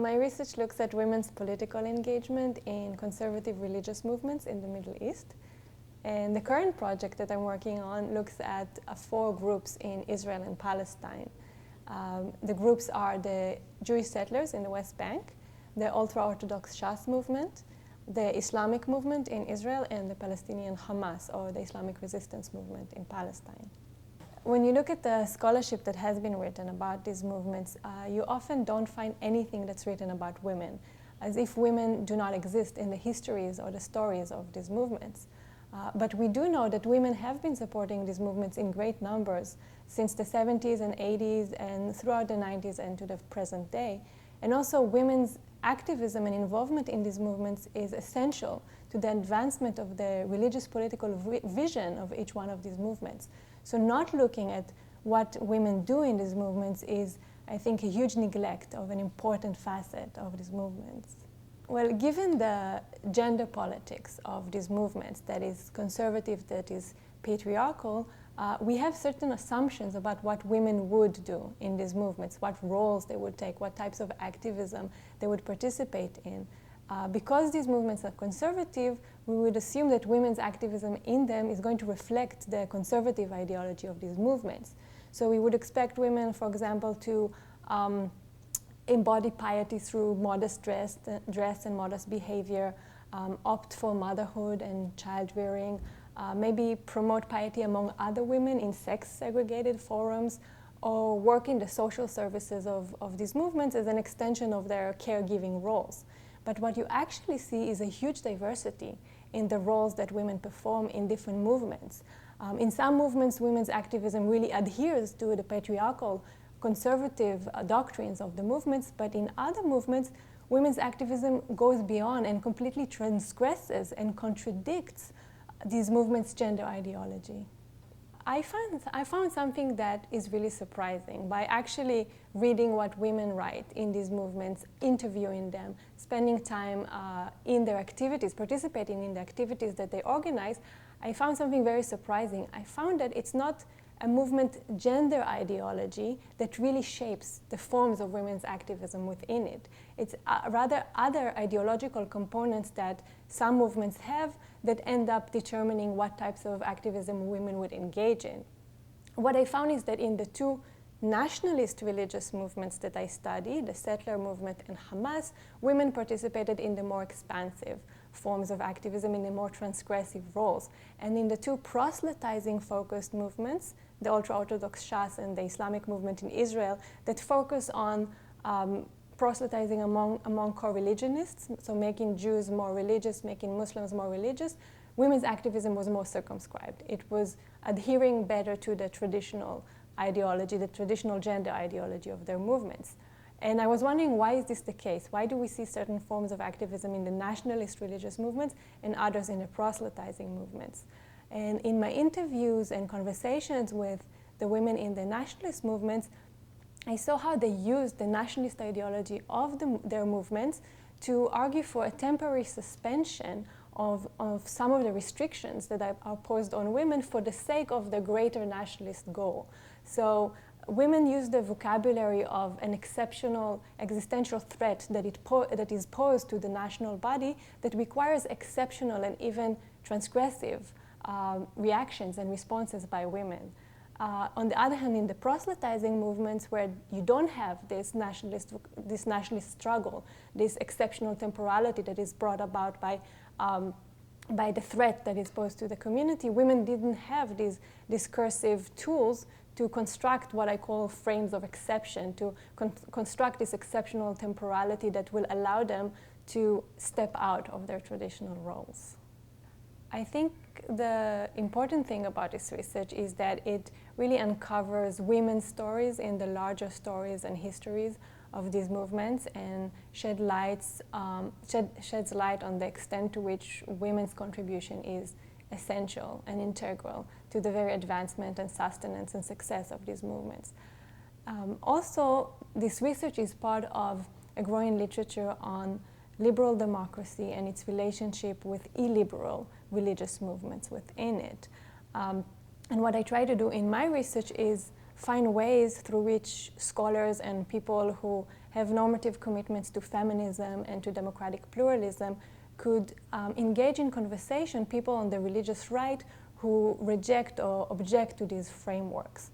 My research looks at women's political engagement in conservative religious movements in the Middle East. And the current project that I'm working on looks at 4 groups in Israel and Palestine. The groups are the Jewish settlers in the West Bank, the ultra-Orthodox Shas movement, the Islamic movement in Israel, and the Palestinian Hamas, or the Islamic resistance movement in Palestine. When you look at the scholarship that has been written about these movements, you often don't find anything that's written about women, as if women do not exist in the histories or the stories of these movements. But we do know that women have been supporting these movements in great numbers since the 70s and 80s and throughout the 90s and to the present day. And also women's activism and involvement in these movements is essential to the advancement of the religious political vision of each one of these movements. So not looking at what women do in these movements is, I think, a huge neglect of an important facet of these movements. Well, given the gender politics of these movements, that is conservative, that is patriarchal, we have certain assumptions about what women would do in these movements, what roles they would take, what types of activism they would participate in. Because these movements are conservative, we would assume that women's activism in them is going to reflect the conservative ideology of these movements. So we would expect women, for example, to embody piety through modest dress and modest behavior, opt for motherhood and child-rearing, maybe promote piety among other women in sex-segregated forums, or work in the social services of these movements as an extension of their caregiving roles. But what you actually see is a huge diversity in the roles that women perform in different movements. In some movements, women's activism really adheres to the patriarchal conservative doctrines of the movements, but in other movements, women's activism goes beyond and completely transgresses and contradicts these movements' gender ideology. I found something that is really surprising by actually reading what women write in these movements, interviewing them, spending time in their activities, participating in the activities that they organize. I found something very surprising. I found that it's not a movement gender ideology that really shapes the forms of women's activism within it. It's rather other ideological components that some movements have that end up determining what types of activism women would engage in. What I found is that in the 2 nationalist religious movements that I studied, the settler movement and Hamas, women participated in the more expansive forms of activism, in the more transgressive roles. And in the 2 proselytizing-focused movements, the ultra-Orthodox Shas and the Islamic movement in Israel, that focus on proselytizing among co-religionists, so making Jews more religious, making Muslims more religious, women's activism was more circumscribed. It was adhering better to the traditional ideology, the traditional gender ideology of their movements. And I was wondering, why is this the case? Why do we see certain forms of activism in the nationalist religious movements and others in the proselytizing movements? And in my interviews and conversations with the women in the nationalist movements, I saw how they used the nationalist ideology of their movements to argue for a temporary suspension of some of the restrictions that are posed on women for the sake of the greater nationalist goal. So women use the vocabulary of an exceptional existential threat that is posed to the national body that requires exceptional and even transgressive reactions and responses by women. On the other hand, in the proselytizing movements where you don't have this nationalist struggle, this exceptional temporality that is brought about by the threat that is posed to the community, women didn't have these discursive tools to construct what I call frames of exception, to construct this exceptional temporality that will allow them to step out of their traditional roles. I think the important thing about this research is that it really uncovers women's stories in the larger stories and histories of these movements and sheds light on the extent to which women's contribution is essential and integral to the very advancement and sustenance and success of these movements. Also, this research is part of a growing literature on liberal democracy and its relationship with illiberal religious movements within it. And what I try to do in my research is find ways through which scholars and people who have normative commitments to feminism and to democratic pluralism could engage in conversation people on the religious right who reject or object to these frameworks.